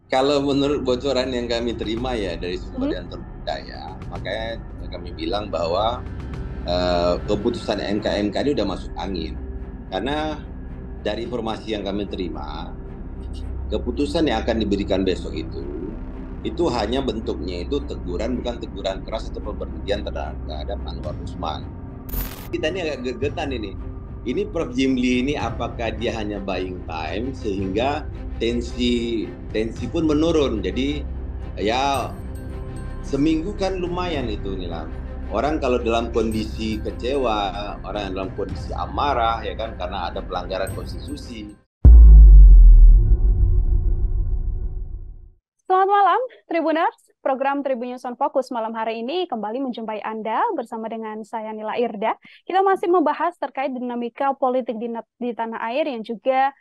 Kalau menurut bocoran yang kami terima ya dari sumber Mhm. yang terpercaya, makanya kami bilang bahwa keputusan MK ini udah masuk angin. Karena dari informasi yang kami terima, keputusan yang akan diberikan besok itu hanya bentuknya itu teguran, bukan teguran keras atau pemberhentian terhadap Anwar Usman. Kita ini agak gergetan ini. Ini Prof. Jimli ini apakah dia hanya buying time sehingga tensi tensi pun menurun. Jadi ya seminggu kan lumayan itu Nilam. Orang kalau dalam kondisi kecewa, orang yang dalam kondisi amarah ya kan karena ada pelanggaran konstitusi. Selamat malam, Tribuners. Program Tribun News on Focus malam hari ini kembali menjumpai Anda bersama dengan saya Nila Irda. Kita masih membahas terkait dinamika politik di tanah air yang juga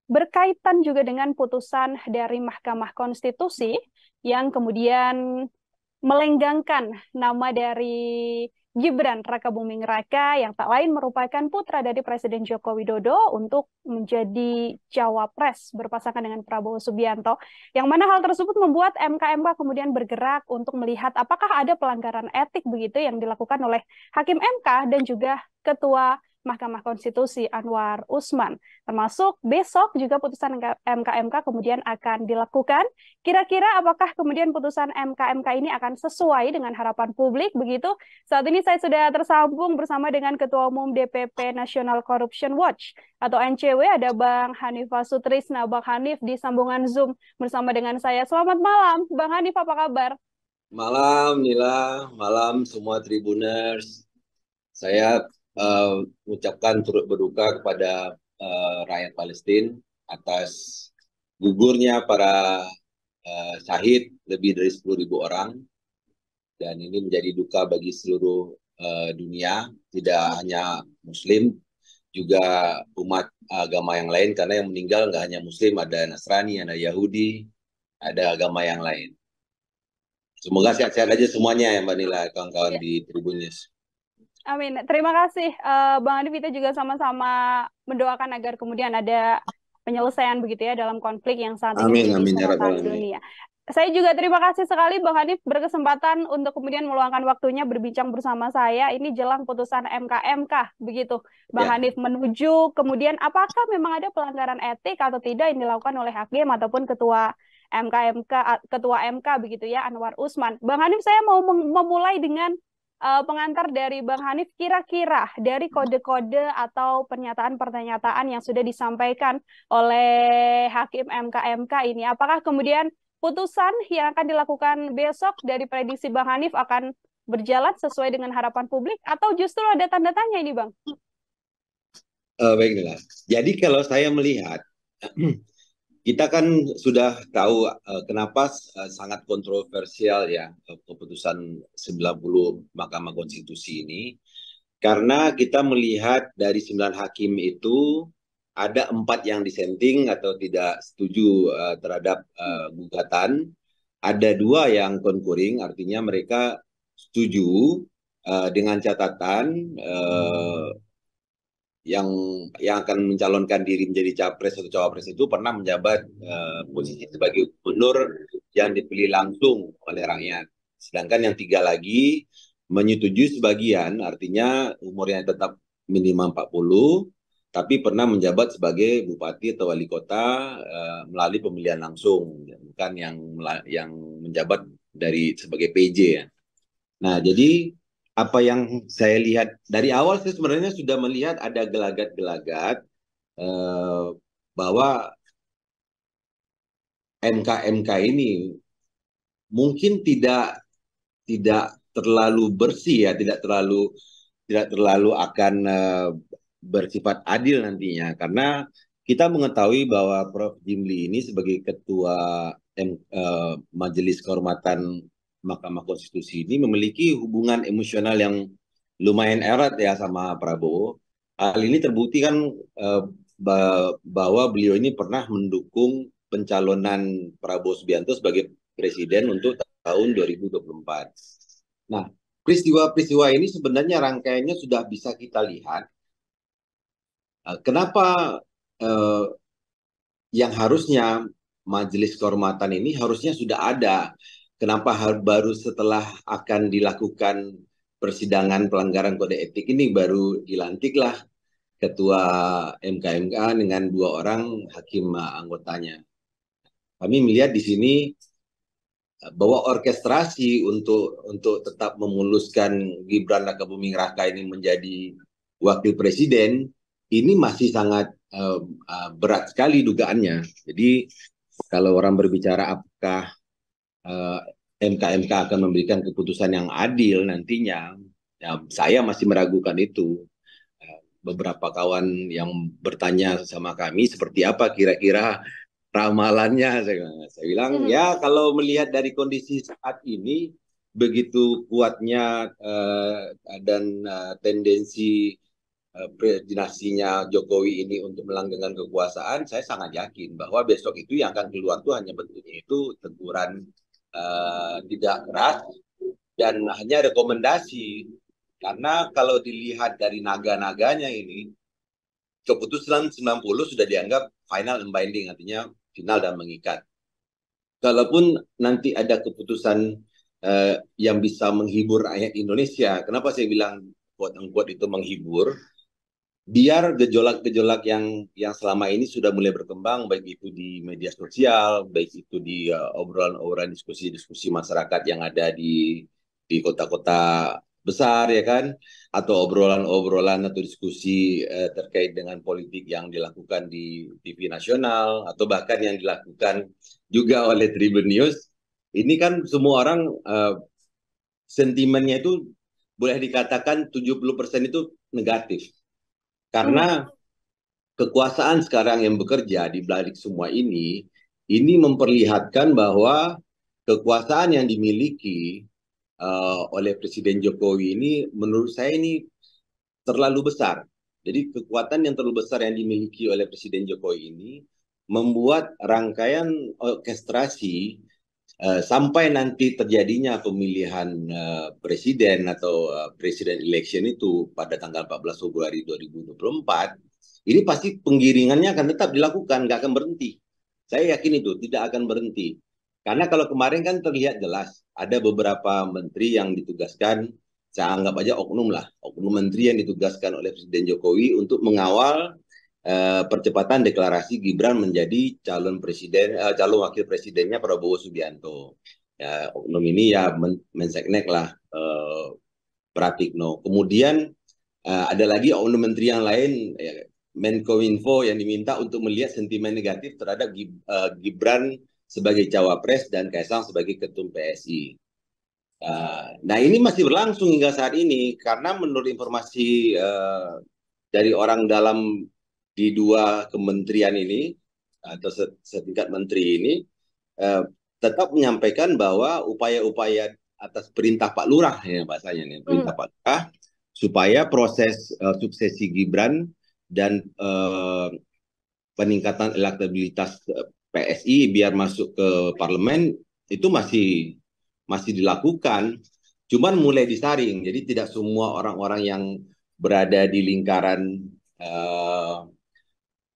berkaitan juga dengan putusan dari Mahkamah Konstitusi yang kemudian melenggangkan nama dari Gibran Rakabuming Raka yang tak lain merupakan putra dari Presiden Joko Widodo untuk menjadi cawapres berpasangan dengan Prabowo Subianto. Yang mana hal tersebut membuat MK kemudian bergerak untuk melihat apakah ada pelanggaran etik begitu yang dilakukan oleh Hakim MK dan juga Ketua Mahkamah Konstitusi Anwar Usman. Termasuk besok juga putusan MK kemudian akan dilakukan. Kira-kira apakah kemudian putusan MK ini akan sesuai dengan harapan publik begitu? Saat ini saya sudah tersambung bersama dengan Ketua Umum DPP National Corruption Watch atau NCW, ada Bang Hanif Sutrisna. Bang Hanif di sambungan Zoom bersama dengan saya. Selamat malam, Bang Hanif, apa kabar? Malam Nila, malam semua Tribuners. Saya mengucapkan turut berduka kepada rakyat Palestina atas gugurnya para syahid lebih dari 10.000 orang, dan ini menjadi duka bagi seluruh dunia, tidak hanya Muslim, juga umat agama yang lain, karena yang meninggal nggak hanya Muslim, ada Nasrani, ada Yahudi, ada agama yang lain. Semoga sehat-sehat aja semuanya ya Mbak Nila, kawan-kawan Ya, di Tribunnews. amin. Terima kasih, Bang Hanif. Kita juga sama-sama mendoakan agar kemudian ada penyelesaian begitu ya dalam konflik yang saat ini Amin, menjadi amin ya rabbal sorotan alamin. dunia. Saya juga terima kasih sekali Bang Hanif berkesempatan untuk kemudian meluangkan waktunya berbincang bersama saya. Ini jelang putusan MK begitu, Bang Ya, Hanif, menuju kemudian apakah memang ada pelanggaran etik atau tidak yang dilakukan oleh hakim ataupun ketua MK begitu ya, Anwar Usman. Bang Hanif, saya mau memulai dengan pengantar dari Bang Hanif, kira-kira dari kode-kode atau pernyataan-pernyataan yang sudah disampaikan oleh Hakim MK ini, apakah kemudian putusan yang akan dilakukan besok dari prediksi Bang Hanif akan berjalan sesuai dengan harapan publik atau justru ada tanda tanya ini, Bang? baiklah. Jadi kalau saya melihat, kita kan sudah tahu kenapa sangat kontroversial ya keputusan 90 Mahkamah Konstitusi ini. Karena kita melihat dari 9 hakim itu ada 4 yang dissenting atau tidak setuju terhadap gugatan, ada 2 yang concurring, artinya mereka setuju dengan catatan yang akan mencalonkan diri menjadi capres atau cawapres itu pernah menjabat posisi sebagai gubernur yang dipilih langsung oleh rakyat. Sedangkan yang 3 lagi menyetujui sebagian, artinya umurnya tetap minimal 40, tapi pernah menjabat sebagai bupati atau wali kota melalui pemilihan langsung, bukan yang menjabat dari sebagai PJ ya. Nah, jadi apa yang saya lihat dari awal, saya sebenarnya sudah melihat ada gelagat-gelagat eh, bahwa MK ini mungkin tidak terlalu bersih ya, tidak terlalu akan bersifat adil nantinya, karena kita mengetahui bahwa Prof. Jimli ini sebagai ketua Majelis Kehormatan Mahkamah Konstitusi ini memiliki hubungan emosional yang lumayan erat ya sama Prabowo. Hal ini terbukti kan eh, bahwa beliau ini pernah mendukung pencalonan Prabowo Subianto sebagai presiden untuk tahun 2024. Nah, peristiwa-peristiwa ini sebenarnya rangkaiannya sudah bisa kita lihat. Kenapa eh, yang harusnya majelis kehormatan ini harusnya sudah ada. Kenapa baru setelah akan dilakukan persidangan pelanggaran kode etik ini baru dilantiklah ketua MKMK dengan 2 orang hakim anggotanya. Kami melihat di sini bahwa orkestrasi untuk tetap memuluskan Gibran Rakabuming Raka ini menjadi wakil presiden ini masih sangat berat sekali dugaannya. Jadi kalau orang berbicara apakah MKMK akan memberikan keputusan yang adil nantinya, ya, saya masih meragukan itu. Beberapa kawan yang bertanya sama kami seperti apa kira-kira ramalannya, saya bilang ya kalau melihat dari kondisi saat ini begitu kuatnya dan tendensi dinastinya Jokowi ini untuk melanggengkan kekuasaan, saya sangat yakin bahwa besok itu yang akan keluar tuh hanya bentuknya itu teguran tidak keras dan hanya rekomendasi. Karena kalau dilihat dari naga-naganya ini, keputusan 90 sudah dianggap final and binding, artinya final dan mengikat. Kalaupun nanti ada keputusan yang bisa menghibur rakyat Indonesia, kenapa saya bilang quote-unquote itu menghibur? Biar gejolak-gejolak yang selama ini sudah mulai berkembang, baik itu di media sosial, baik itu di obrolan-obrolan diskusi-diskusi masyarakat yang ada di kota-kota besar, ya kan, atau obrolan-obrolan atau diskusi terkait dengan politik yang dilakukan di TV nasional atau bahkan yang dilakukan juga oleh Tribun News, ini kan semua orang sentimennya itu boleh dikatakan 70% itu negatif. Karena kekuasaan sekarang yang bekerja di balik semua ini memperlihatkan bahwa kekuasaan yang dimiliki oleh Presiden Jokowi ini menurut saya ini terlalu besar. Jadi kekuatan yang terlalu besar yang dimiliki oleh Presiden Jokowi ini membuat rangkaian orkestrasi sampai nanti terjadinya pemilihan presiden atau presiden election itu pada tanggal 14 Februari 2024, ini pasti penggiringannya akan tetap dilakukan, nggak akan berhenti. Saya yakin itu tidak akan berhenti. Karena kalau kemarin kan terlihat jelas, ada beberapa menteri yang ditugaskan, saya anggap aja oknum lah, oknum menteri yang ditugaskan oleh Presiden Jokowi untuk mengawal percepatan deklarasi Gibran menjadi calon presiden, calon wakil presidennya Prabowo Subianto. Ya, oknum ini ya Menseknek lah, Pratikno. Kemudian ada lagi oknum menteri yang lain, Menkominfo yang diminta untuk melihat sentimen negatif terhadap Gibran sebagai cawapres dan Kaisang sebagai ketum PSI. Nah ini masih berlangsung hingga saat ini karena menurut informasi dari orang dalam di 2 kementerian ini atau setingkat menteri ini tetap menyampaikan bahwa upaya-upaya atas perintah Pak Lurah, ya bahasanya nih, perintah Pak Lurah, supaya proses suksesi Gibran dan peningkatan elektabilitas PSI biar masuk ke parlemen itu masih dilakukan, cuman mulai disaring. Jadi tidak semua orang-orang yang berada di lingkaran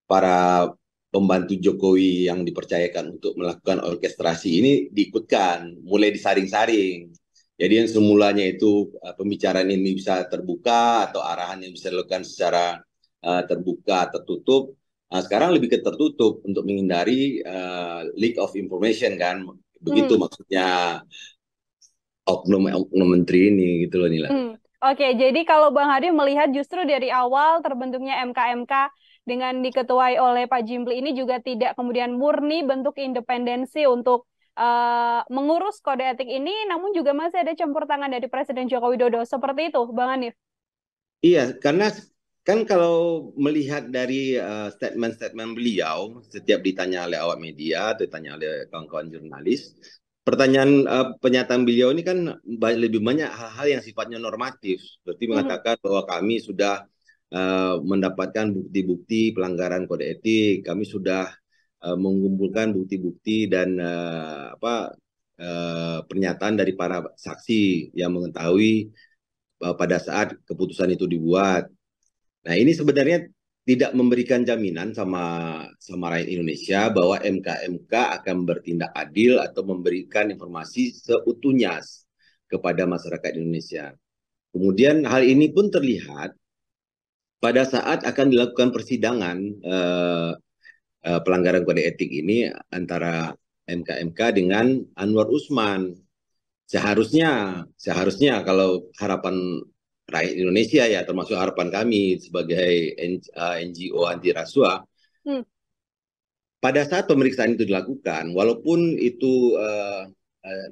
para pembantu Jokowi yang dipercayakan untuk melakukan orkestrasi ini diikutkan, mulai disaring-saring. Jadi yang semulanya itu pembicaraan ini bisa terbuka atau arahan yang bisa dilakukan secara terbuka, tertutup, sekarang lebih ke tertutup untuk menghindari leak of information kan, begitu maksudnya oknum menteri ini gitu loh Nila. Oke, jadi kalau Bang Hadi melihat justru dari awal terbentuknya MKMK dengan diketuai oleh Pak Jimbli ini juga tidak kemudian murni bentuk independensi untuk mengurus kode etik ini, namun juga masih ada campur tangan dari Presiden Joko Widodo. Seperti itu, Bang Hanif? Iya, karena kan kalau melihat dari statement-statement beliau, setiap ditanya oleh awak media atau ditanya oleh kawan-kawan jurnalis, pernyataan beliau ini kan lebih banyak hal-hal yang sifatnya normatif, seperti mengatakan bahwa kami sudah mendapatkan bukti-bukti pelanggaran kode etik, kami sudah mengumpulkan bukti-bukti dan pernyataan dari para saksi yang mengetahui pada saat keputusan itu dibuat. Nah ini sebenarnya tidak memberikan jaminan sama rakyat Indonesia bahwa MK akan bertindak adil atau memberikan informasi seutuhnya kepada masyarakat Indonesia. Kemudian hal ini pun terlihat pada saat akan dilakukan persidangan pelanggaran kode etik ini antara MK dengan Anwar Usman. Seharusnya kalau harapan rakyat Indonesia ya, termasuk harapan kami sebagai NGO anti rasuah, pada saat pemeriksaan itu dilakukan, walaupun itu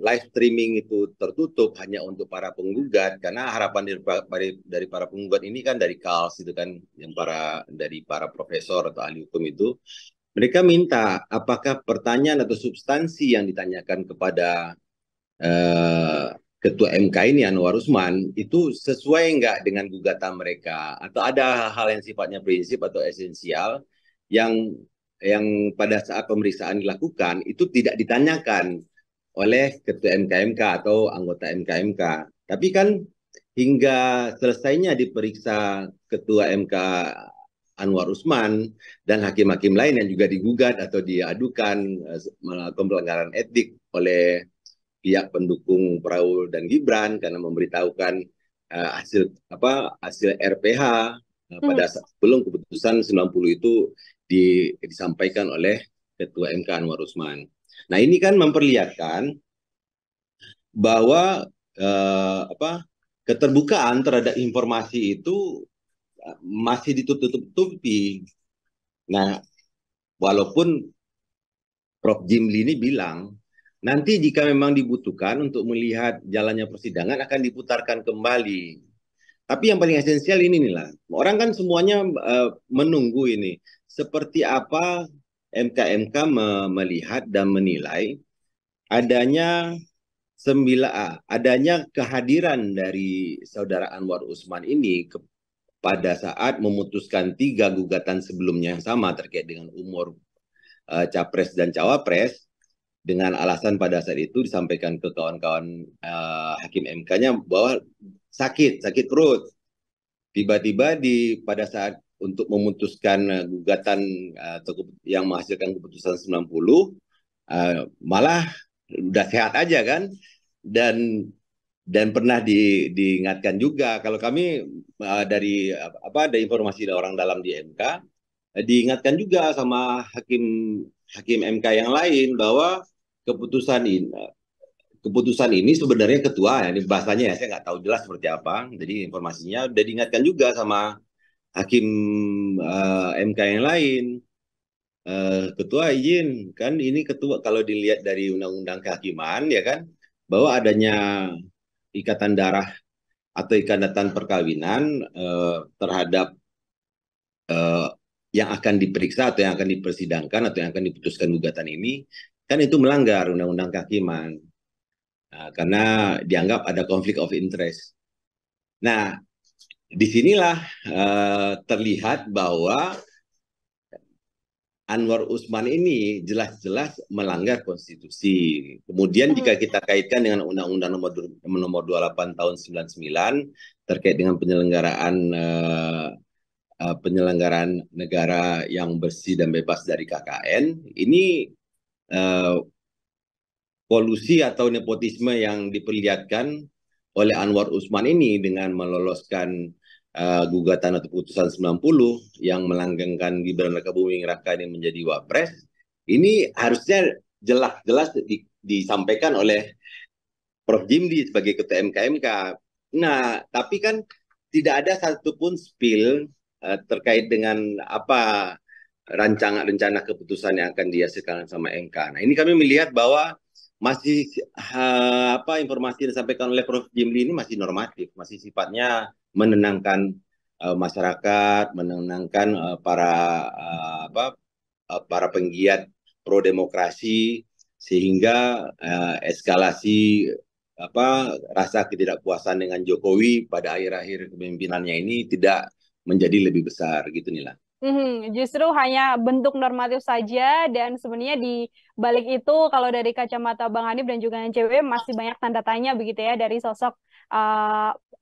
live streaming itu tertutup hanya untuk para penggugat, karena harapan dari para penggugat ini kan dari KALS itu kan, yang dari para profesor atau ahli hukum itu, mereka minta apakah pertanyaan atau substansi yang ditanyakan kepada Ketua MK ini Anwar Usman itu sesuai nggak dengan gugatan mereka, atau ada hal yang sifatnya prinsip atau esensial yang pada saat pemeriksaan dilakukan itu tidak ditanyakan oleh Ketua MK atau anggota MK. Tapi kan hingga selesainya diperiksa Ketua MK Anwar Usman dan hakim-hakim lain yang juga digugat atau diadukan melakukan pelanggaran etik oleh pihak pendukung Prabowo dan Gibran karena memberitahukan hasil RPH pada sebelum keputusan 90 itu disampaikan oleh Ketua MK Anwar Usman. Nah, ini kan memperlihatkan bahwa keterbukaan terhadap informasi itu masih ditutup-tutupi. Nah, walaupun Prof. Jimli ini bilang nanti jika memang dibutuhkan untuk melihat jalannya persidangan akan diputarkan kembali. Tapi yang paling esensial ini inilah, orang kan semuanya menunggu ini. Seperti apa MK melihat dan menilai adanya kehadiran dari saudara Anwar Usman ini pada saat memutuskan 3 gugatan sebelumnya yang sama terkait dengan umur Capres dan Cawapres, dengan alasan pada saat itu disampaikan ke kawan-kawan hakim MK-nya bahwa sakit perut. Tiba-tiba pada saat untuk memutuskan gugatan yang menghasilkan keputusan 90, malah udah sehat aja kan, dan pernah diingatkan juga, kalau kami dari informasi dari orang dalam di MK, diingatkan juga sama hakim MK yang lain bahwa keputusan ini sebenarnya ketua, ini bahasanya ya saya nggak tahu jelas seperti apa, jadi informasinya udah diingatkan juga sama hakim MK yang lain, ketua izin kan, ini ketua kalau dilihat dari undang-undang kehakiman ya kan, bahwa adanya ikatan darah atau ikatan perkawinan terhadap yang akan diperiksa atau yang akan dipersidangkan atau yang akan diputuskan gugatan ini, kan itu melanggar undang-undang kehakiman. Nah, karena dianggap ada konflik of interest. Nah, disinilah terlihat bahwa Anwar Usman ini jelas-jelas melanggar konstitusi. Kemudian jika kita kaitkan dengan Undang-Undang nomor 28 tahun 99 terkait dengan penyelenggaraan negara yang bersih dan bebas dari KKN, ini kolusi atau nepotisme yang diperlihatkan oleh Anwar Usman ini dengan meloloskan gugatan atau putusan 90 yang melanggengkan Gibran Rakabuming Raka ini menjadi wapres, ini harusnya jelas-jelas disampaikan oleh Prof. Jimli sebagai ketua MK. Nah, tapi kan tidak ada satupun spill terkait dengan apa rencana keputusan yang akan dihasilkan sama MK. Nah, ini kami melihat bahwa masih informasi yang disampaikan oleh Prof. Jimli ini masih normatif, masih sifatnya menenangkan masyarakat, menenangkan para penggiat pro demokrasi, sehingga eskalasi rasa ketidakpuasan dengan Jokowi pada akhir-akhir kepemimpinannya ini tidak menjadi lebih besar gitu Nila. Justru hanya bentuk normatif saja, dan sebenarnya di balik itu kalau dari kacamata Bang Hanif dan juga NCW masih banyak tanda tanya begitu ya dari sosok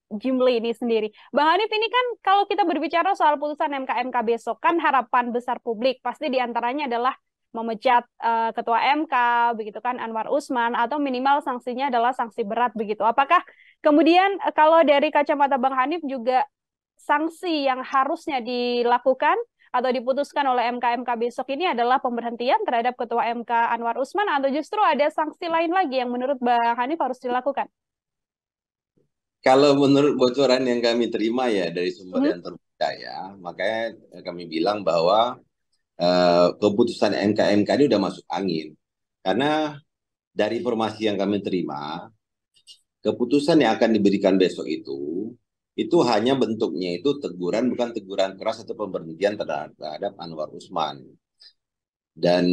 Jimli ini sendiri. Bang Hanif, ini kan kalau kita berbicara soal putusan MK besok, kan harapan besar publik pasti diantaranya adalah memecat Ketua MK, begitu kan, Anwar Usman, atau minimal sanksinya adalah sanksi berat begitu. Apakah kemudian kalau dari kacamata Bang Hanif juga sanksi yang harusnya dilakukan atau diputuskan oleh MK besok ini adalah pemberhentian terhadap Ketua MK Anwar Usman, atau justru ada sanksi lain lagi yang menurut Bang Hanif harus dilakukan? Kalau menurut bocoran yang kami terima ya dari sumber Mhm. yang terpercaya, makanya kami bilang bahwa keputusan MK ini udah masuk angin. Karena dari informasi yang kami terima, keputusan yang akan diberikan besok itu hanya bentuknya itu teguran, bukan teguran keras atau pemberhentian terhadap Anwar Usman. Dan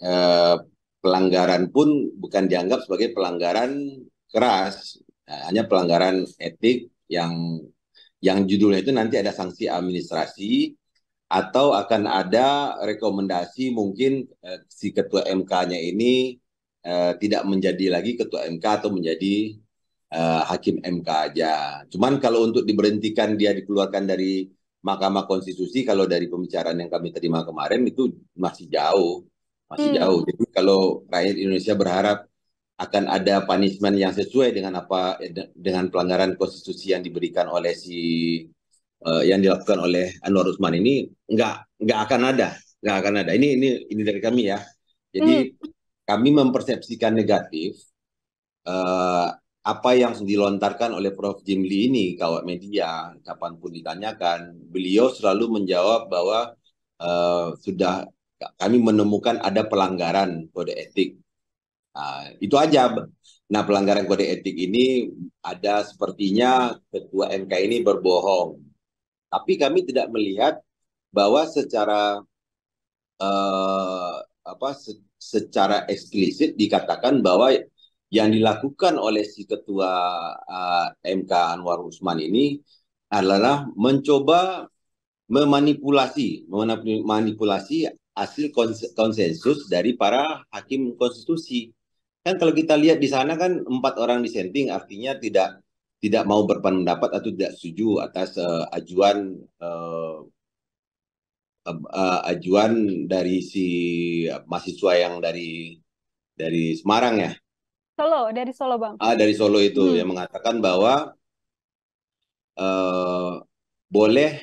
eh, pelanggaran pun bukan dianggap sebagai pelanggaran keras, hanya pelanggaran etik yang judulnya itu nanti ada sanksi administrasi atau akan ada rekomendasi mungkin si ketua MK-nya ini tidak menjadi lagi ketua MK atau menjadi hakim MK aja. Cuman kalau untuk diberhentikan dia dikeluarkan dari Mahkamah Konstitusi, kalau dari pembicaraan yang kami terima kemarin itu masih jauh, masih jauh. Hmm. Jadi kalau rakyat Indonesia berharap akan ada punishment yang sesuai dengan apa dengan pelanggaran konstitusi yang diberikan oleh yang dilakukan oleh Anwar Usman ini nggak akan ada, nggak akan ada. Ini dari kami ya. Hmm. Jadi kami mempersepsikan negatif eh, apa yang dilontarkan oleh Prof. Jimli ini, kawat media, kapanpun ditanyakan, beliau selalu menjawab bahwa sudah kami menemukan ada pelanggaran kode etik. Itu aja. Nah, pelanggaran kode etik ini ada sepertinya Ketua MK ini berbohong. Tapi kami tidak melihat bahwa secara eh, secara eksplisit dikatakan bahwa yang dilakukan oleh si ketua MK Anwar Usman ini adalah mencoba memanipulasi hasil konsensus dari para hakim konstitusi. Kan kalau kita lihat di sana kan 4 orang dissenting, artinya tidak mau berpendapat atau tidak setuju atas ajuan dari si mahasiswa yang dari Semarang ya, Dari Solo, Bang. dari Solo itu Hmm. yang mengatakan bahwa uh, boleh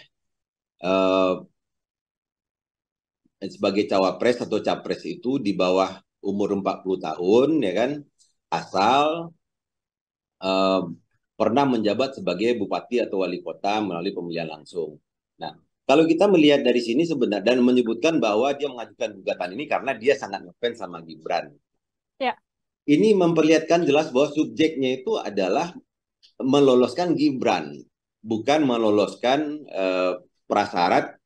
uh, sebagai cawapres atau capres itu di bawah umur 40 tahun ya kan, asal uh, pernah menjabat sebagai bupati atau wali kota melalui pemilihan langsung. Nah, kalau kita melihat dari sini sebenarnya dan menyebutkan bahwa dia mengajukan gugatan ini karena dia sangat ngefans sama Gibran. Ya. Ini memperlihatkan jelas bahwa subjeknya itu adalah meloloskan Gibran, bukan meloloskan prasyarat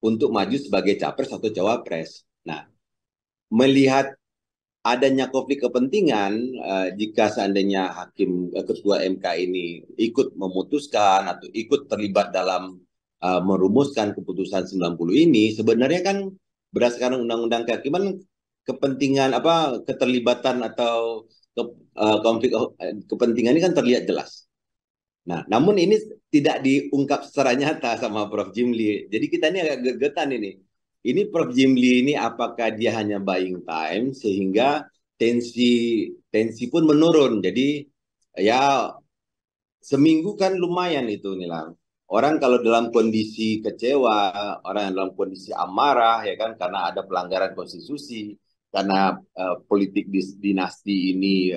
untuk maju sebagai capres atau cawapres. Nah, melihat adanya konflik kepentingan, jika seandainya hakim ketua MK ini ikut memutuskan atau ikut terlibat dalam merumuskan keputusan 90 ini, sebenarnya kan berdasarkan undang-undang kehakiman kepentingan keterlibatan atau konflik kepentingan ini kan terlihat jelas. Nah, namun ini tidak diungkap secara nyata sama Prof. Jimli. Jadi kita ini agak gegetan ini. Ini Prof. Jimli ini apakah dia hanya buying time sehingga tensi pun menurun. Jadi ya seminggu kan lumayan itu nih lah. Orang kalau dalam kondisi kecewa, orang yang dalam kondisi amarah ya kan karena ada pelanggaran konstitusi, karena politik dinasti ini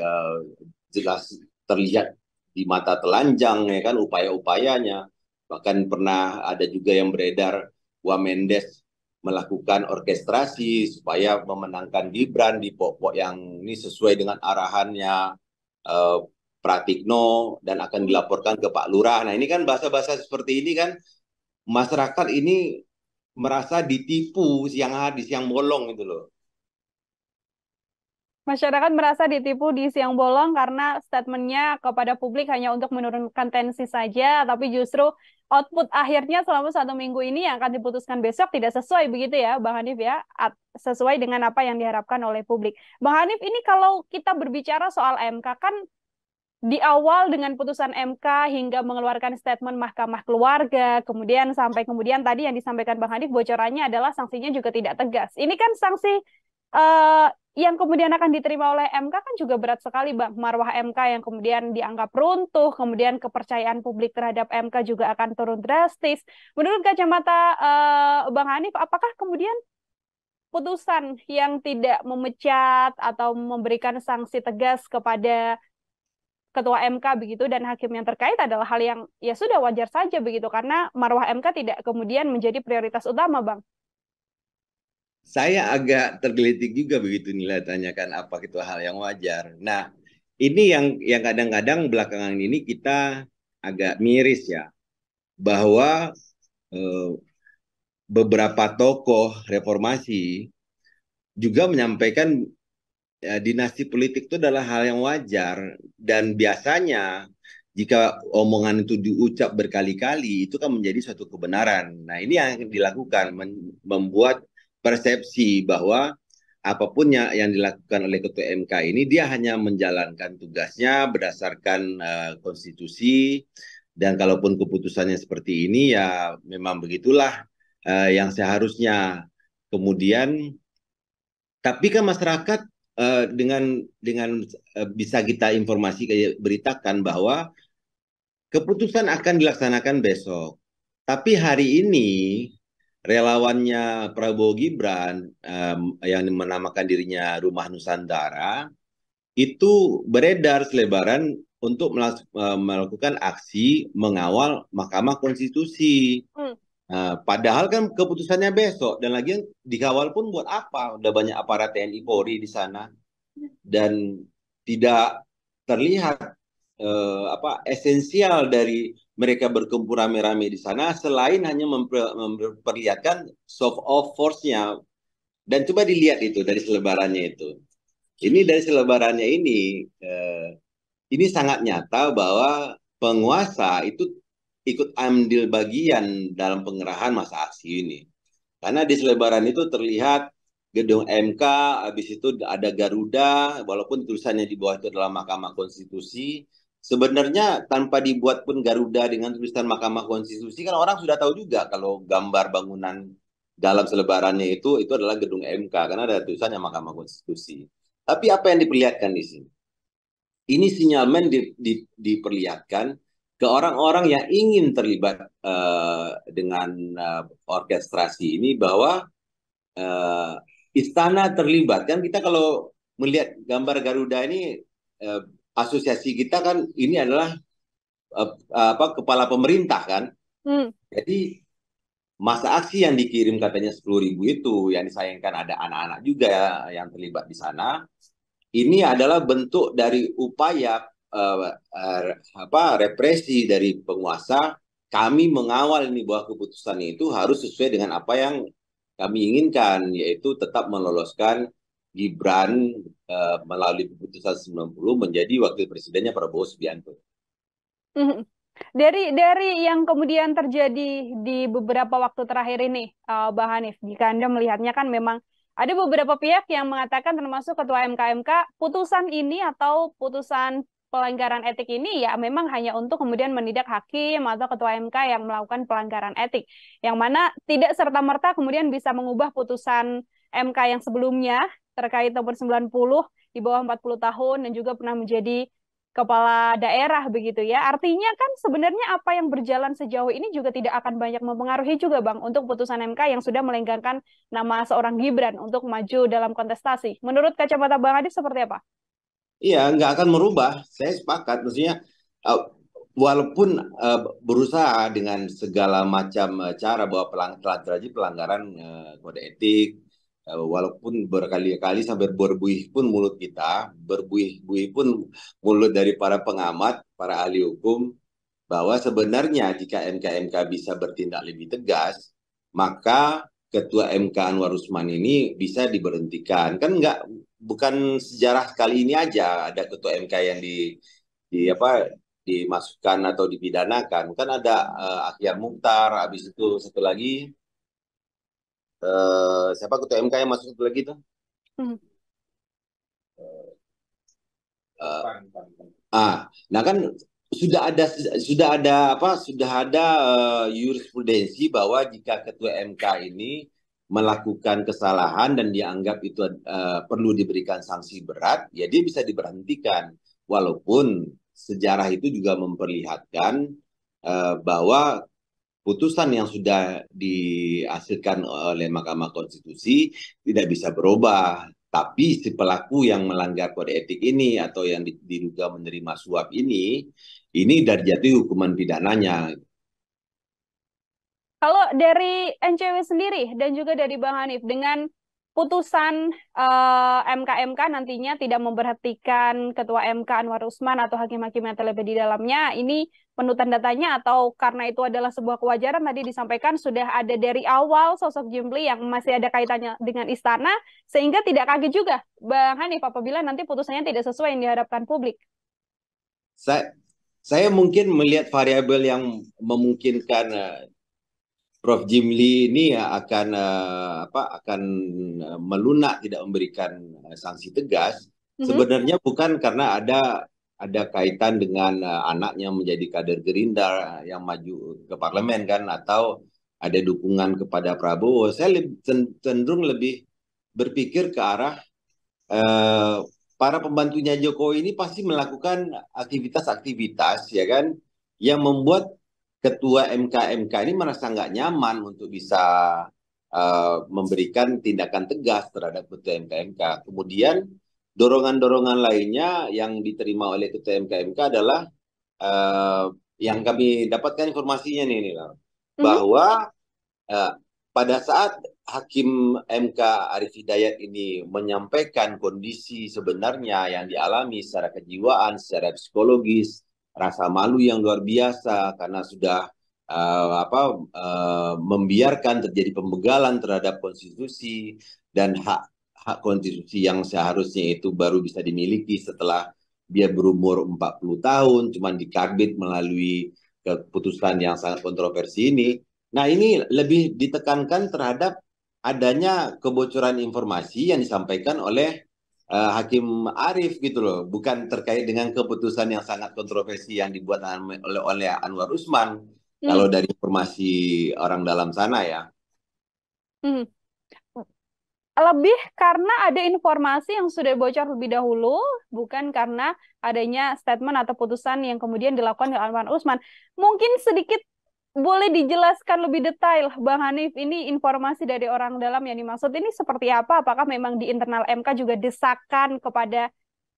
jelas terlihat di mata telanjang ya kan upaya-upayanya. Bahkan pernah ada juga yang beredar Wah Mendes melakukan orkestrasi supaya memenangkan Gibran di pokok yang ini sesuai dengan arahannya eh, Pratikno dan akan dilaporkan ke Pak Lurah. Nah ini kan bahasa-bahasa seperti ini kan masyarakat ini merasa ditipu siang hadis siang bolong itu loh. Masyarakat merasa ditipu di siang bolong karena statementnya kepada publik hanya untuk menurunkan tensi saja, tapi justru output akhirnya selama 1 minggu ini yang akan diputuskan besok tidak sesuai begitu ya, Bang Hanif ya, sesuai dengan apa yang diharapkan oleh publik. Bang Hanif, ini kalau kita berbicara soal MK kan di awal dengan putusan MK hingga mengeluarkan statement Mahkamah Keluarga, kemudian sampai kemudian tadi yang disampaikan Bang Hanif bocorannya adalah sanksinya juga tidak tegas. Ini kan sanksi eh, yang kemudian akan diterima oleh MK kan juga berat sekali, Bang. Marwah MK yang kemudian dianggap runtuh, kemudian kepercayaan publik terhadap MK juga akan turun drastis. Menurut kacamata Bang Hanif, apakah kemudian putusan yang tidak memecat atau memberikan sanksi tegas kepada ketua MK begitu dan hakim yang terkait adalah hal yang ya sudah wajar saja begitu karena marwah MK tidak kemudian menjadi prioritas utama, Bang. Saya agak tergelitik juga begitu nilai tanyakan apa itu hal yang wajar. Nah, ini yang kadang-kadang belakangan ini kita agak miris ya, bahwa eh, beberapa tokoh reformasi juga menyampaikan dinasti politik itu adalah hal yang wajar dan biasanya jika omongan itu diucap berkali-kali itu kan menjadi suatu kebenaran. Nah, ini yang dilakukan membuat persepsi bahwa apapun yang dilakukan oleh Ketua MK ini dia hanya menjalankan tugasnya berdasarkan konstitusi dan kalaupun keputusannya seperti ini ya memang begitulah yang seharusnya. Kemudian tapi kan masyarakat dengan bisa kita informasi beritakan bahwa keputusan akan dilaksanakan besok. Tapi hari ini relawannya Prabowo Gibran yang menamakan dirinya Rumah Nusantara itu beredar selebaran untuk melakukan aksi mengawal Mahkamah Konstitusi. Hmm. Padahal kan keputusannya besok dan lagi dikawal pun buat apa? Udah banyak aparat TNI Polri di sana dan tidak terlihat apa esensial dari mereka berkumpul rame-rame di sana selain hanya memperlihatkan soft of force-nya. Dan coba dilihat itu dari selebarannya itu. Ini dari selebarannya ini sangat nyata bahwa penguasa itu ikut ambil bagian dalam pengerahan masa aksi ini. Karena di selebaran itu terlihat gedung MK, habis itu ada Garuda, walaupun tulisannya di bawah itu adalah Mahkamah Konstitusi. Sebenarnya tanpa dibuat pun Garuda dengan tulisan Mahkamah Konstitusi, kan orang sudah tahu juga kalau gambar bangunan dalam selebarannya itu adalah gedung MK, karena ada tulisannya Mahkamah Konstitusi. Tapi apa yang diperlihatkan di sini? Ini sinyalmen diperlihatkan ke orang-orang yang ingin terlibat dengan orkestrasi ini bahwa uh, istana terlibat. Kan kita kalau melihat gambar Garuda ini uh, asosiasi kita kan ini adalah apa kepala pemerintah kan. Hmm. Jadi masa aksi yang dikirim katanya 10.000 itu yang disayangkan ada anak-anak juga yang terlibat di sana. Ini adalah bentuk dari upaya apa represi dari penguasa. Kami mengawal ini bahwa keputusan itu harus sesuai dengan apa yang kami inginkan, yaitu tetap meloloskan Gibran melalui keputusan 90 menjadi wakil presidennya Prabowo Subianto. Mhm. Dari yang kemudian terjadi di beberapa waktu terakhir ini, Bang Hanif, jika Anda melihatnya kan memang ada beberapa pihak yang mengatakan termasuk Ketua MK, putusan ini atau putusan pelanggaran etik ini ya memang hanya untuk kemudian menindak hakim atau Ketua MK yang melakukan pelanggaran etik, yang mana tidak serta-merta kemudian bisa mengubah putusan MK yang sebelumnya terkait nomor 90 di bawah 40 tahun dan juga pernah menjadi kepala daerah begitu ya. Artinya kan sebenarnya apa yang berjalan sejauh ini juga tidak akan banyak mempengaruhi juga Bang untuk putusan MK yang sudah melenggangkan nama seorang Gibran untuk maju dalam kontestasi. Menurut kacamata Bang Adi seperti apa? Iya, nggak akan merubah. Saya sepakat. Maksudnya, uh, walaupun berusaha dengan segala macam cara bahwa telah terjadi pelanggaran kode etik, walaupun berkali-kali sampai berbuih pun mulut kita, berbuih-buih pun mulut dari para pengamat, para ahli hukum, bahwa sebenarnya jika MK-MK bisa bertindak lebih tegas, maka Ketua MK Anwar Usman ini bisa diberhentikan. Kan nggak bukan sejarah kali ini aja ada Ketua MK yang di apa dimasukkan atau dipidanakan. Kan ada Akhyar Mukhtar, habis itu satu lagi siapa Ketua MK yang masuk satu lagi itu? Hmm. Uh, Nah kan sudah ada jurisprudensi bahwa jika ketua MK ini melakukan kesalahan dan dianggap itu perlu diberikan sanksi berat, ya dia bisa diberhentikan. Walaupun sejarah itu juga memperlihatkan bahwa putusan yang sudah dihasilkan oleh Mahkamah Konstitusi tidak bisa berubah. Tapi si pelaku yang melanggar kode etik ini atau yang diduga menerima suap ini dari jatuh hukuman pidananya. Kalau dari NCW sendiri dan juga dari Bang Hanif, dengan putusan MK-MK nantinya tidak memberhentikan Ketua MK Anwar Usman atau hakim-hakim yang terlibat di dalamnya, ini penuh tanda tanya atau karena itu adalah sebuah kewajaran tadi disampaikan sudah ada dari awal sosok Jimli yang masih ada kaitannya dengan istana, sehingga tidak kaget juga Bang Hanif apabila nanti putusannya tidak sesuai yang diharapkan publik. Saya mungkin melihat variabel yang memungkinkan Prof. Jimli ini akan melunak tidak memberikan sanksi tegas. Sebenarnya bukan karena ada kaitan dengan anaknya menjadi kader Gerindra yang maju ke parlemen kan, atau ada dukungan kepada Prabowo. Saya cenderung lebih berpikir ke arah para pembantunya Jokowi ini pasti melakukan aktivitas-aktivitas ya kan yang membuat ketua MK-MK ini merasa nggak nyaman untuk bisa memberikan tindakan tegas terhadap ketua MK-MK. Kemudian dorongan-dorongan lainnya yang diterima oleh ketua MK-MK adalah yang kami dapatkan informasinya nih bahwa pada saat Hakim MK Arief Hidayat ini menyampaikan kondisi sebenarnya yang dialami secara kejiwaan, secara psikologis, rasa malu yang luar biasa karena sudah membiarkan terjadi pembegalan terhadap konstitusi dan hak konstitusi yang seharusnya itu baru bisa dimiliki setelah dia berumur 40 tahun, cuma dikarbit melalui keputusan yang sangat kontroversi ini. Nah, ini lebih ditekankan terhadap adanya kebocoran informasi yang disampaikan oleh Hakim Arief gitu loh, bukan terkait dengan keputusan yang sangat kontroversi yang dibuat oleh Anwar Usman. Kalau dari informasi orang dalam sana ya. Lebih karena ada informasi yang sudah bocor lebih dahulu, bukan karena adanya statement atau putusan yang kemudian dilakukan oleh Anwar Usman. Mungkin sedikit boleh dijelaskan lebih detail, Bang Hanif, ini informasi dari orang dalam yang dimaksud ini seperti apa? Apakah memang di internal MK juga desakan kepada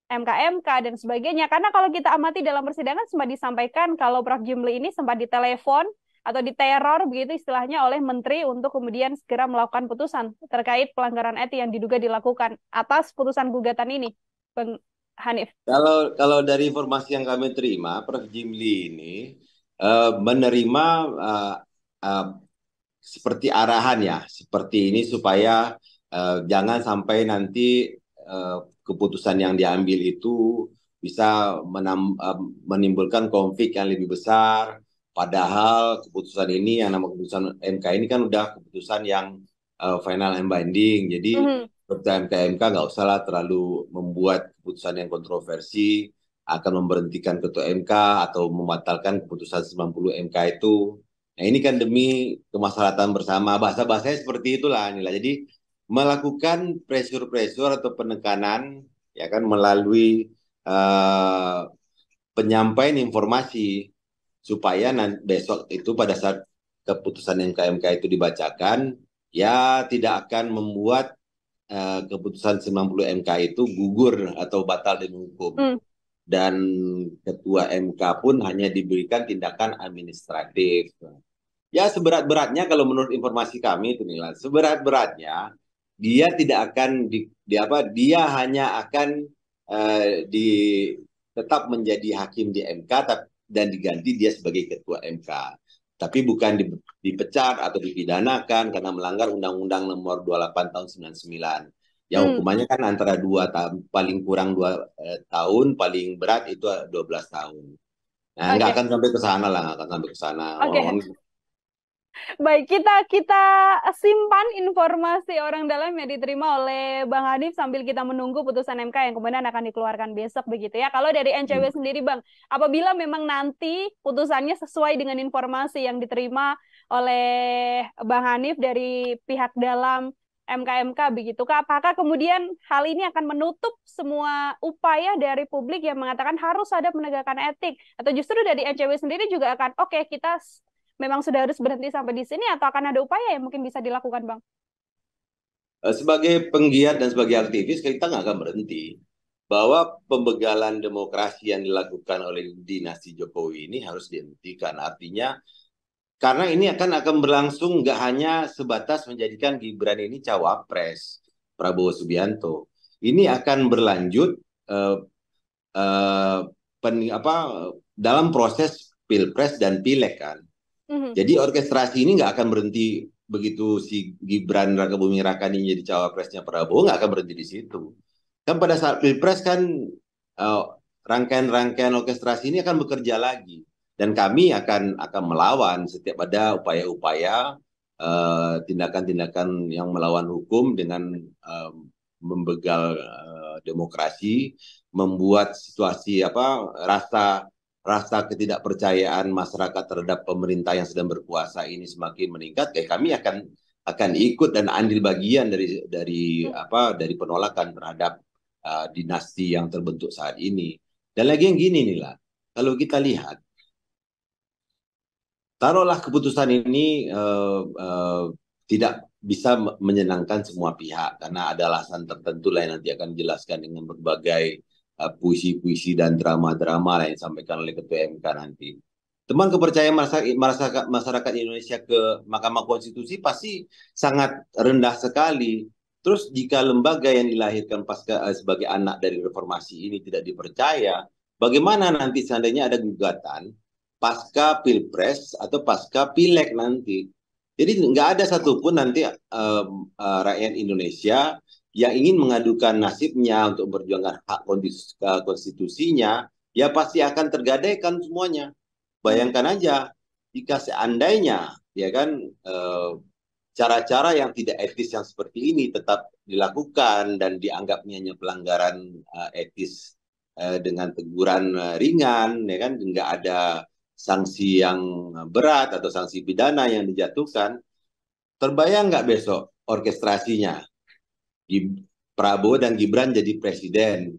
MK-MK dan sebagainya? Karena kalau kita amati dalam persidangan sempat disampaikan kalau Prof. Jimli ini sempat ditelepon atau diteror begitu istilahnya oleh menteri untuk kemudian segera melakukan putusan terkait pelanggaran etik yang diduga dilakukan atas putusan gugatan ini, Bang Hanif. Kalau dari informasi yang kami terima, Prof. Jimli ini menerima seperti arahan ya, seperti ini supaya jangan sampai nanti keputusan yang diambil itu bisa menimbulkan konflik yang lebih besar. Padahal keputusan ini yang nama keputusan MK ini kan udah keputusan yang final and binding. Jadi keputusan MK nggak usah lah terlalu membuat keputusan yang kontroversi akan memberhentikan ketua MK atau membatalkan keputusan 90 MK itu. Nah ini kan demi kemaslahatan bersama. Bahasa-bahasanya seperti itulah Nila. Jadi melakukan pressure atau penekanan ya kan melalui penyampaian informasi supaya besok itu pada saat keputusan MK itu dibacakan ya tidak akan membuat keputusan 90 MK itu gugur atau batal demi hukum. Dan ketua MK pun hanya diberikan tindakan administratif. Ya seberat-beratnya kalau menurut informasi kami itu Nila, seberat-beratnya dia tidak akan dia hanya akan tetap menjadi hakim di MK dan diganti dia sebagai ketua MK. Tapi bukan dipecat atau dipidanakan karena melanggar Undang-Undang Nomor 28 tahun 99. Ya hukumannya kan antara 2 tahun, paling kurang 2 tahun, paling berat itu 12 tahun. Nah, nggak akan sampai ke sana lah, nggak akan sampai ke sana. Baik, kita simpan informasi orang dalam yang diterima oleh Bang Hanif sambil kita menunggu putusan MK yang kemudian akan dikeluarkan besok begitu ya. Kalau dari NCW sendiri Bang, apabila memang nanti putusannya sesuai dengan informasi yang diterima oleh Bang Hanif dari pihak dalam MK begitu Kak, apakah kemudian hal ini akan menutup semua upaya dari publik yang mengatakan harus ada penegakan etik, atau justru dari NCW sendiri juga akan oke, kita memang sudah harus berhenti sampai di sini, atau akan ada upaya yang mungkin bisa dilakukan, Bang? Sebagai penggiat dan sebagai aktivis, kita nggak akan berhenti. Bahwa pembegalan demokrasi yang dilakukan oleh dinasti Jokowi ini harus dihentikan. Artinya, karena ini akan berlangsung nggak hanya sebatas menjadikan Gibran ini cawapres Prabowo Subianto. Ini akan berlanjut eh, eh, apa, dalam proses pilpres dan pileg kan. Mhm. Jadi orkestrasi ini nggak akan berhenti begitu si Gibran Raka Buming Raka ini jadi cawapresnya Prabowo, nggak akan berhenti di situ. Kan pada saat pilpres kan uh, rangkaian-rangkaian orkestrasi ini akan bekerja lagi, dan kami akan melawan setiap ada upaya-upaya tindakan-tindakan yang melawan hukum dengan membegal demokrasi, membuat situasi apa rasa rasa ketidakpercayaan masyarakat terhadap pemerintah yang sedang berkuasa ini semakin meningkat, kami akan ikut dan andil bagian dari penolakan terhadap dinasti yang terbentuk saat ini. Dan lagi yang gini nih lah, kalau kita lihat, taruhlah keputusan ini tidak bisa menyenangkan semua pihak karena ada alasan tertentu lah yang nanti akan dijelaskan dengan berbagai puisi-puisi dan drama-drama yang disampaikan oleh Ketua MK nanti. Teman kepercayaan masyarakat Indonesia ke Mahkamah Konstitusi pasti sangat rendah sekali. Terus jika lembaga yang dilahirkan sebagai anak dari reformasi ini tidak dipercaya, bagaimana nanti seandainya ada gugatan pasca pilpres atau pasca pileg nanti? Jadi nggak ada satupun nanti rakyat Indonesia yang ingin mengadukan nasibnya untuk memperjuangkan hak konstitusinya, ya pasti akan tergadaikan semuanya. Mhm. Bayangkan aja jika seandainya ya kan cara-cara yang tidak etis yang seperti ini tetap dilakukan dan dianggapnya hanya pelanggaran etis dengan teguran ringan, ya kan, nggak ada sanksi yang berat atau sanksi pidana yang dijatuhkan. Terbayang nggak besok orkestrasinya Prabowo dan Gibran jadi presiden?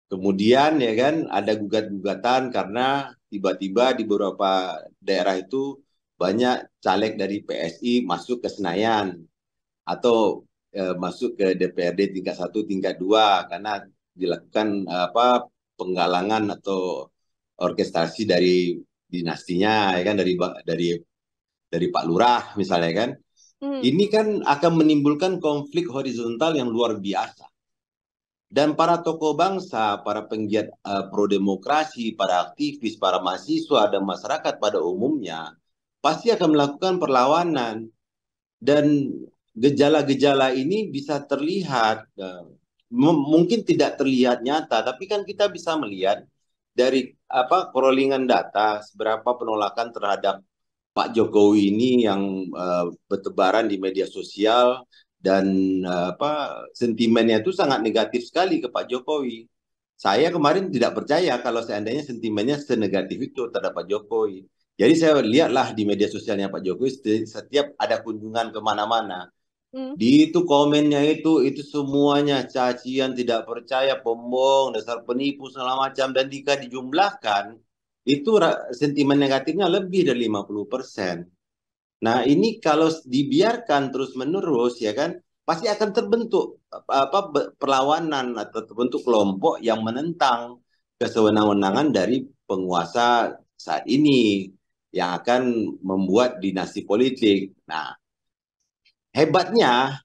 Kemudian ya kan ada gugat-gugatan karena tiba-tiba di beberapa daerah itu banyak caleg dari PSI masuk ke Senayan atau masuk ke DPRD tingkat satu, tingkat dua karena dilakukan penggalangan atau orkestrasi dari dinastinya, ya kan, dari Pak Lurah misalnya kan. Mhm. Ini kan akan menimbulkan konflik horizontal yang luar biasa. Dan para tokoh bangsa, para penggiat pro-demokrasi, para aktivis, para mahasiswa, dan masyarakat pada umumnya pasti akan melakukan perlawanan. Dan gejala-gejala ini bisa terlihat, mungkin tidak terlihat nyata, tapi kan kita bisa melihat dari crawlingan data seberapa penolakan terhadap Pak Jokowi ini yang bertebaran di media sosial, dan sentimennya itu sangat negatif sekali ke Pak Jokowi. Saya kemarin tidak percaya kalau seandainya sentimennya senegatif itu terhadap Pak Jokowi. Jadi saya lihatlah di media sosialnya Pak Jokowi setiap ada kunjungan kemana-mana. Mhm. Di itu komennya itu semuanya cacian, tidak percaya, pembohong, dasar penipu segala macam. Dan jika dijumlahkan, itu sentimen negatifnya lebih dari 50%. Nah, ini kalau dibiarkan terus-menerus ya kan, pasti akan terbentuk perlawanan atau terbentuk kelompok yang menentang kesewenang-wenangan dari penguasa saat ini yang akan membuat dinasti politik. Nah, hebatnya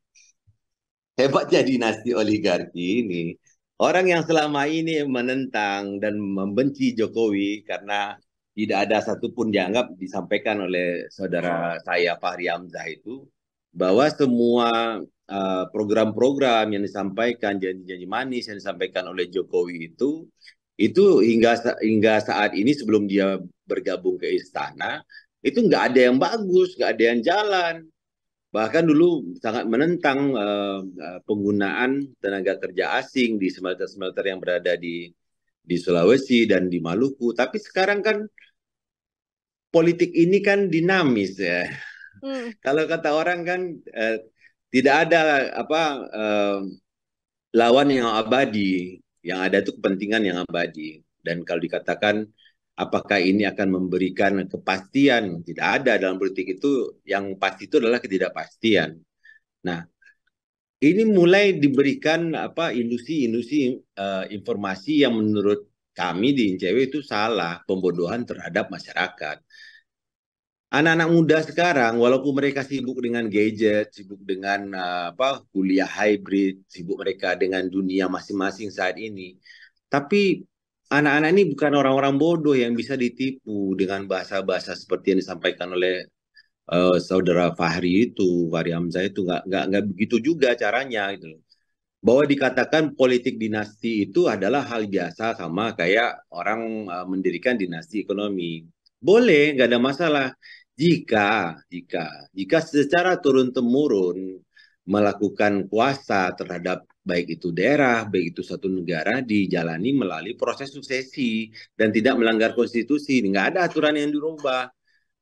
hebatnya dinasti oligarki ini, orang yang selama ini menentang dan membenci Jokowi karena tidak ada satupun dianggap disampaikan oleh saudara saya Fahri Hamzah itu, bahwa semua program-program yang disampaikan, janji-janji manis yang disampaikan oleh Jokowi itu hingga saat ini sebelum dia bergabung ke istana, itu nggak ada yang bagus, nggak ada yang jalan. Bahkan dulu sangat menentang penggunaan tenaga kerja asing di smelter-smelter yang berada di Sulawesi dan di Maluku. Tapi sekarang kan politik ini kan dinamis ya. Hmm. Kalau kata orang kan eh, tidak ada apa eh, lawan yang abadi, yang ada itu kepentingan yang abadi. Dan kalau dikatakan apakah ini akan memberikan kepastian, tidak ada dalam politik itu. Yang pasti itu adalah ketidakpastian. Nah, ini mulai diberikan apa ilusi-ilusi informasi yang menurut kami di INCW itu salah, pembodohan terhadap masyarakat. Anak-anak muda sekarang, walaupun mereka sibuk dengan gadget, sibuk dengan apa kuliah hybrid, sibuk mereka dengan dunia masing-masing saat ini, tapi anak-anak ini bukan orang-orang bodoh yang bisa ditipu dengan bahasa-bahasa seperti yang disampaikan oleh saudara Fahri Hamzah itu nggak begitu juga caranya gitu loh. Bahwa dikatakan politik dinasti itu adalah hal biasa sama kayak orang mendirikan dinasti ekonomi. Boleh, nggak ada masalah. Jika secara turun temurun melakukan kuasa terhadap baik itu daerah, baik itu satu negara dijalani melalui proses suksesi dan tidak Hmm. melanggar konstitusi, nggak ada aturan yang dirubah.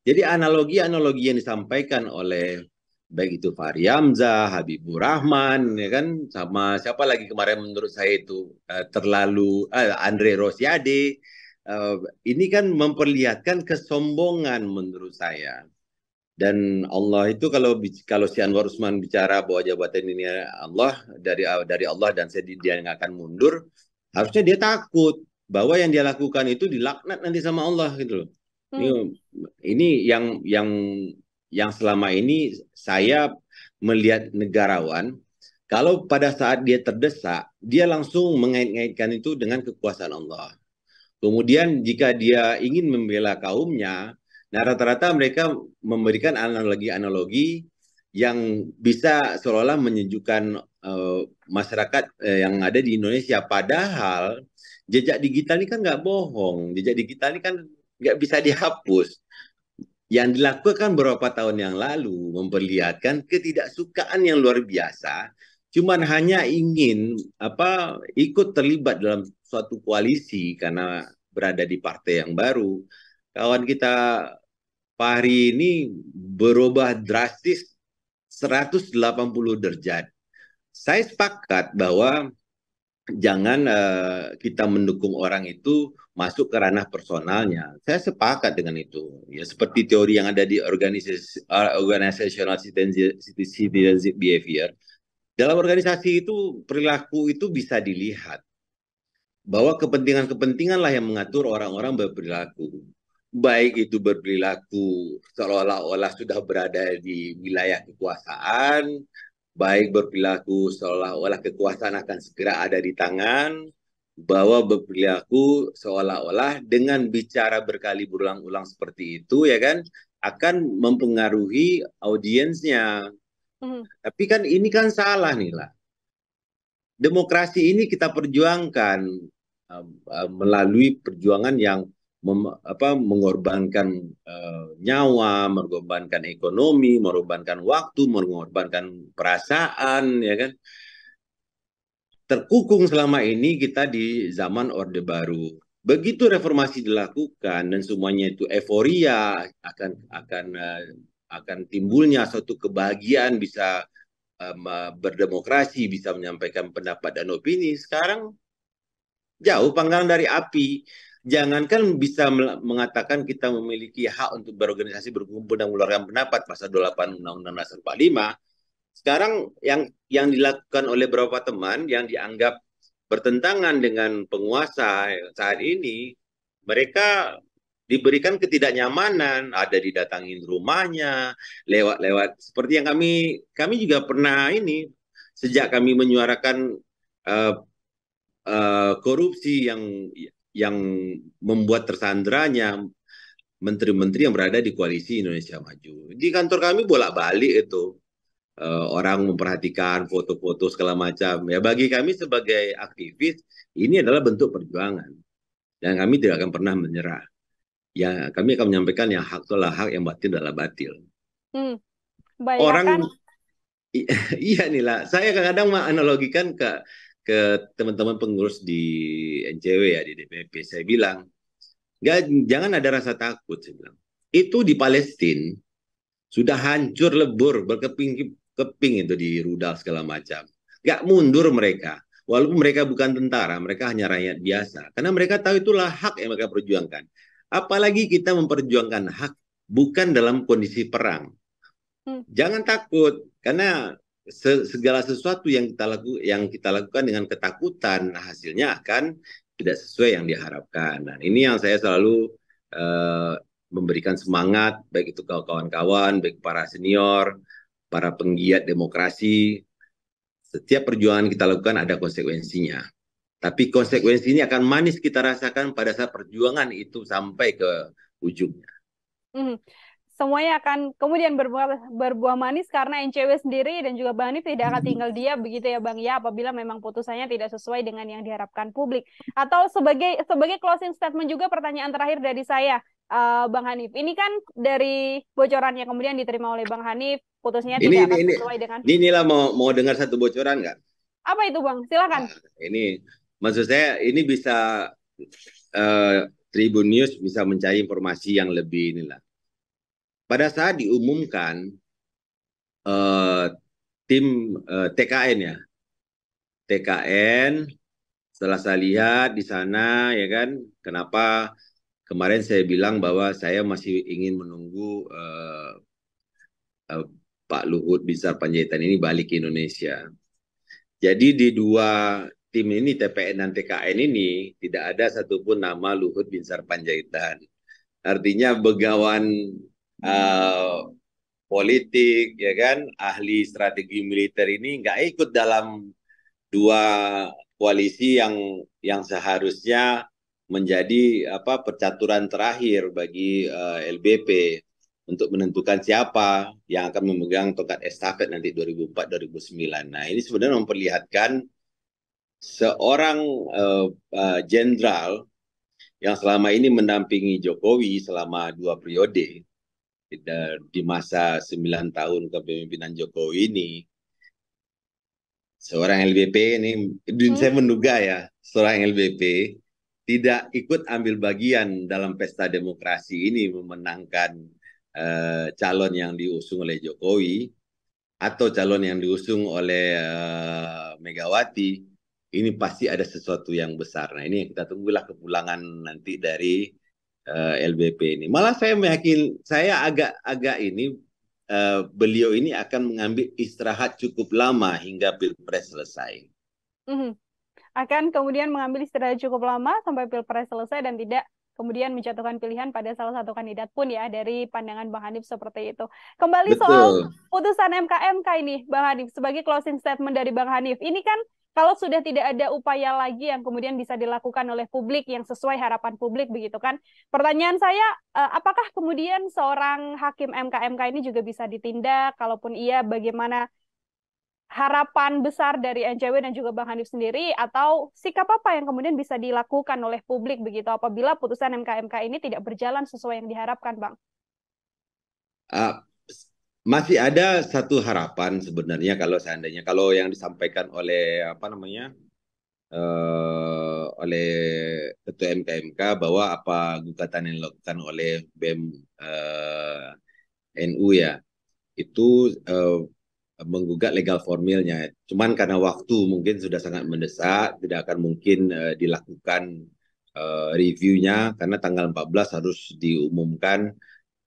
Jadi analogi-analogi yang disampaikan oleh baik itu Fahri Hamzah, Habibur Rahman, ya kan, sama siapa lagi kemarin menurut saya itu terlalu Andre Rosiade, eh, ini kan memperlihatkan kesombongan menurut saya. Dan Allah itu kalau si Anwar Usman bicara bahwa jabatan ini Allah dari Allah dan dia yang akan mundur, harusnya dia takut bahwa yang dia lakukan itu dilaknat nanti sama Allah gitu loh. Ini Hmm. ini yang selama ini saya melihat negarawan, kalau pada saat dia terdesak, dia langsung mengait-ngaitkan itu dengan kekuasaan Allah. Kemudian jika dia ingin membela kaumnya, nah rata-rata mereka memberikan analogi-analogi yang bisa seolah-olah menyejukkan masyarakat yang ada di Indonesia. Padahal jejak digital ini kan nggak bohong, jejak digital ini kan nggak bisa dihapus. Yang dilakukan beberapa tahun yang lalu memperlihatkan ketidaksukaan yang luar biasa, cuman hanya ingin apa ikut terlibat dalam suatu koalisi karena berada di partai yang baru. Kawan kita Fahri ini berubah drastis 180 derajat. Saya sepakat bahwa jangan kita mendukung orang itu masuk ke ranah personalnya. Saya sepakat dengan itu. Ya seperti teori yang ada di organizational citizenship behavior. Dalam organisasi itu perilaku itu bisa dilihat bahwa kepentingan-kepentinganlah yang mengatur orang-orang berperilaku. Baik itu berperilaku seolah-olah sudah berada di wilayah kekuasaan, baik berperilaku seolah-olah kekuasaan akan segera ada di tangan, bahwa berperilaku seolah-olah dengan bicara berkali berulang-ulang seperti itu ya kan akan mempengaruhi audiensnya. Hmm. Tapi kan ini kan salah nih lah. Demokrasi ini kita perjuangkan melalui perjuangan yang mengorbankan nyawa, mengorbankan ekonomi, mengorbankan waktu, mengorbankan perasaan, ya kan? Terkukung selama ini kita di zaman Orde Baru. Begitu reformasi dilakukan dan semuanya itu euforia akan timbulnya suatu kebahagiaan bisa berdemokrasi, bisa menyampaikan pendapat dan opini. Sekarang jauh panggang dari api. Jangankan bisa mengatakan kita memiliki hak untuk berorganisasi, berkumpul dan mengeluarkan pendapat pasal 28 Undang-Undang Dasar 45. Sekarang yang dilakukan oleh beberapa teman yang dianggap bertentangan dengan penguasa saat ini, mereka diberikan ketidaknyamanan, ada didatangin rumahnya, lewat-lewat seperti yang kami juga pernah ini sejak kami menyuarakan uh, korupsi yang membuat tersandranya menteri-menteri yang berada di koalisi Indonesia Maju. Di kantor kami bolak-balik itu orang memperhatikan foto-foto segala macam. Ya bagi kami sebagai aktivis ini adalah bentuk perjuangan dan kami tidak akan pernah menyerah. Ya, kami akan menyampaikan yang hak itulah hak, yang batil adalah batil. Hmm, baik Orang akan. iya nih lah. Saya kadang-kadang menganalogikan ke teman-teman pengurus di NCW ya, di DPP. Saya bilang, nggak, jangan ada rasa takut. Saya bilang, itu di Palestina sudah hancur lebur, berkeping-keping itu di rudal segala macam. Nggak mundur mereka. Walaupun mereka bukan tentara, mereka hanya rakyat biasa. Karena mereka tahu itulah hak yang mereka perjuangkan. Apalagi kita memperjuangkan hak bukan dalam kondisi perang. Hmm. Jangan takut, karena segala sesuatu yang kita lakukan dengan ketakutan, hasilnya akan tidak sesuai yang diharapkan. Nah, ini yang saya selalu uh, memberikan semangat, baik itu kawan-kawan, baik para senior, para penggiat demokrasi. Setiap perjuangan kita lakukan ada konsekuensinya. Tapi konsekuensi ini akan manis kita rasakan pada saat perjuangan itu sampai ke ujungnya. Hmm. Semuanya akan kemudian berbuah manis karena NCW sendiri dan juga Bang Hanif tidak akan tinggal diam begitu ya Bang ya, apabila memang putusannya tidak sesuai dengan yang diharapkan publik. Atau sebagai closing statement juga, pertanyaan terakhir dari saya, Bang Hanif. Ini kan dari bocoran yang kemudian diterima oleh Bang Hanif, putusnya Ini tidak ini akan ini sesuai dengan inilah mau dengar satu bocoran nggak? apa itu Bang? Silakan. Nah, ini maksud saya ini bisa uh, Tribun News bisa mencari informasi yang lebih inilah. Pada saat diumumkan uh, tim TKN ya, TKN setelah saya lihat di sana ya kan, kenapa kemarin saya bilang bahwa saya masih ingin menunggu uh, Pak Luhut Binsar Panjaitan ini balik ke Indonesia. Jadi di dua tim ini, TPN dan TKN ini, tidak ada satupun nama Luhut Binsar Panjaitan. Artinya begawan uh, politik, ya kan, ahli strategi militer ini nggak ikut dalam dua koalisi yang seharusnya menjadi apa percaturan terakhir bagi LBP untuk menentukan siapa yang akan memegang tongkat estafet nanti 2004-2009. Nah, ini sebenarnya memperlihatkan seorang jenderal yang selama ini mendampingi Jokowi selama 2 periode di masa 9 tahun kepemimpinan Jokowi ini, seorang LBP ini, Hmm? saya menduga ya, seorang LBP tidak ikut ambil bagian dalam pesta demokrasi ini memenangkan calon yang diusung oleh Jokowi atau calon yang diusung oleh Megawati. Ini pasti ada sesuatu yang besar. Nah, ini kita tunggulah kepulangan nanti dari LBP ini. Malah saya meyakin, saya agak ini beliau ini akan mengambil istirahat cukup lama hingga Pilpres selesai. Mhm. Akan kemudian mengambil istirahat cukup lama sampai Pilpres selesai dan tidak kemudian menjatuhkan pilihan pada salah satu kandidat pun ya, dari pandangan Bang Hanif seperti itu. Kembali soal Betul. putusan MK ini, Bang Hanif, sebagai closing statement dari Bang Hanif, ini kan kalau sudah tidak ada upaya lagi yang kemudian bisa dilakukan oleh publik yang sesuai harapan publik begitu kan. Pertanyaan saya, apakah kemudian seorang hakim MK ini juga bisa ditindak? Kalaupun iya, bagaimana harapan besar dari NCW dan juga Bang Hanif sendiri, atau sikap apa yang kemudian bisa dilakukan oleh publik begitu apabila putusan MK ini tidak berjalan sesuai yang diharapkan, Bang? Uh, masih ada satu harapan sebenarnya kalau seandainya kalau yang disampaikan oleh apa namanya oleh Ketua MK bahwa apa gugatan yang dilakukan oleh BEM NU ya itu menggugat legal formilnya. Cuman karena waktu mungkin sudah sangat mendesak, tidak akan mungkin dilakukan reviewnya karena tanggal 14 harus diumumkan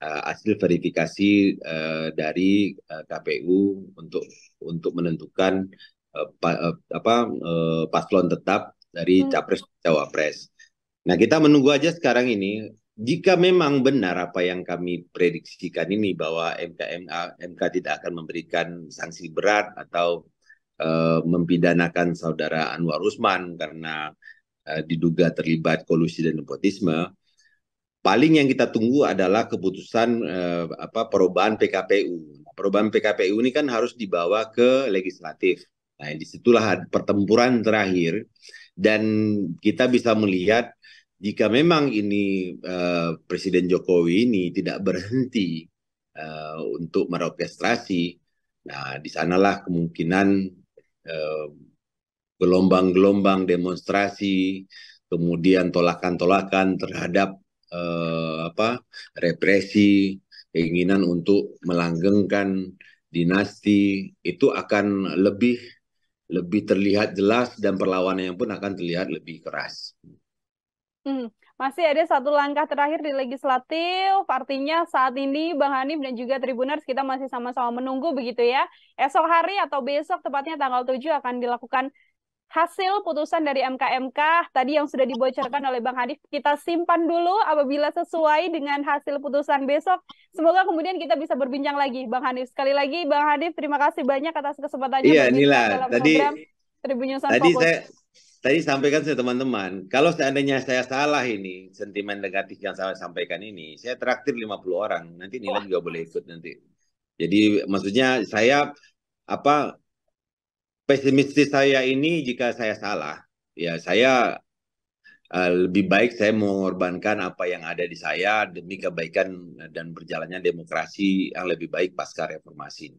hasil verifikasi dari KPU untuk menentukan paslon tetap dari Hmm. capres cawapres. Nah, kita menunggu aja sekarang ini. Jika memang benar apa yang kami prediksikan ini bahwa MK tidak akan memberikan sanksi berat atau mempidanakan saudara Anwar Usman karena diduga terlibat kolusi dan nepotisme, paling yang kita tunggu adalah keputusan perubahan PKPU. Perubahan PKPU ini kan harus dibawa ke legislatif. Nah, disitulah pertempuran terakhir dan kita bisa melihat jika memang ini Presiden Jokowi ini tidak berhenti untuk merorkestrasi, nah di sanalah kemungkinan gelombang-gelombang demonstrasi, kemudian tolakan-tolakan terhadap represi, keinginan untuk melanggengkan dinasti itu akan lebih terlihat jelas dan perlawanannya pun akan terlihat lebih keras. Masih ada satu langkah terakhir di legislatif, artinya saat ini Bang Hanif dan juga Tribuners kita masih sama-sama menunggu begitu ya. Esok hari atau besok tepatnya tanggal 7 akan dilakukan hasil putusan dari MK-MK tadi yang sudah dibocorkan oleh Bang Hanif. Kita simpan dulu apabila sesuai dengan hasil putusan besok. Semoga kemudian kita bisa berbincang lagi Bang Hanif. Sekali lagi Bang Hanif, terima kasih banyak atas kesempatannya berbincang dalam program Tribun News on Focus. Tadi sampaikan ke teman-teman, kalau seandainya saya salah ini, sentimen negatif yang saya sampaikan ini, saya traktir 50 orang, nanti Nila juga boleh ikut nanti. Jadi maksudnya saya pesimistis saya ini jika saya salah, ya saya lebih baik saya mengorbankan apa yang ada di saya demi kebaikan dan berjalannya demokrasi yang lebih baik pasca reformasi.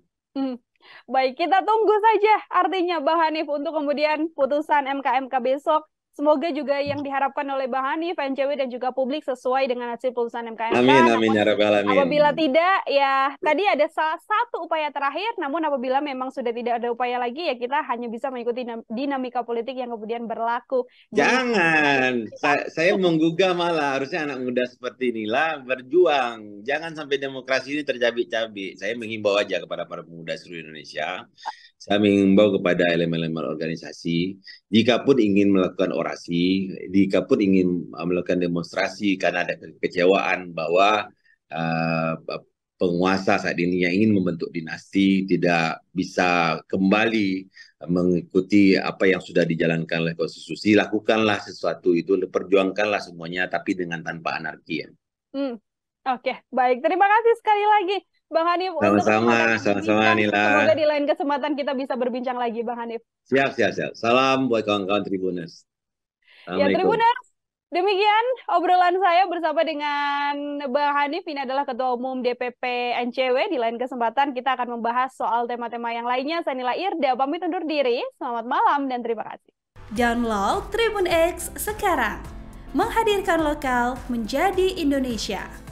Baik, kita tunggu saja artinya Bang Hanif untuk kemudian putusan MK-MK besok. Semoga juga yang diharapkan oleh Bang Hanif, NCW dan juga publik sesuai dengan hasil putusan MK-MK. Amin, ya Rabbal Alamin. Apabila tidak, ya tadi ada satu upaya terakhir, namun apabila memang sudah tidak ada upaya lagi, ya kita hanya bisa mengikuti dinamika politik yang kemudian berlaku. Jangan, saya menggugah malah, harusnya anak muda seperti inilah berjuang. Jangan sampai demokrasi ini tercabik-cabik. Saya menghimbau aja kepada para pemuda seluruh Indonesia. Saya menghimbau kepada elemen-elemen organisasi, jikapun ingin melakukan orasi, jikapun ingin melakukan demonstrasi karena ada kekecewaan bahwa penguasa saat ini yang ingin membentuk dinasti tidak bisa kembali mengikuti apa yang sudah dijalankan oleh konstitusi, lakukanlah sesuatu itu, perjuangkanlah semuanya, tapi dengan tanpa anarki. Oke, baik. Terima kasih sekali lagi Bang Hanif. Sama-sama Nila. Semoga di lain kesempatan kita bisa berbincang lagi Bang Hanif. Siap. Salam buat kawan-kawan Tribuners. Ya Tribuners, demikian obrolan saya bersama dengan Bang Hanif. Ini adalah Ketua Umum DPP NCW. Di lain kesempatan kita akan membahas soal tema-tema yang lainnya. Saya Nila Irda, pamit undur diri. Selamat malam dan terima kasih. Download Tribun X sekarang. Menghadirkan lokal menjadi Indonesia.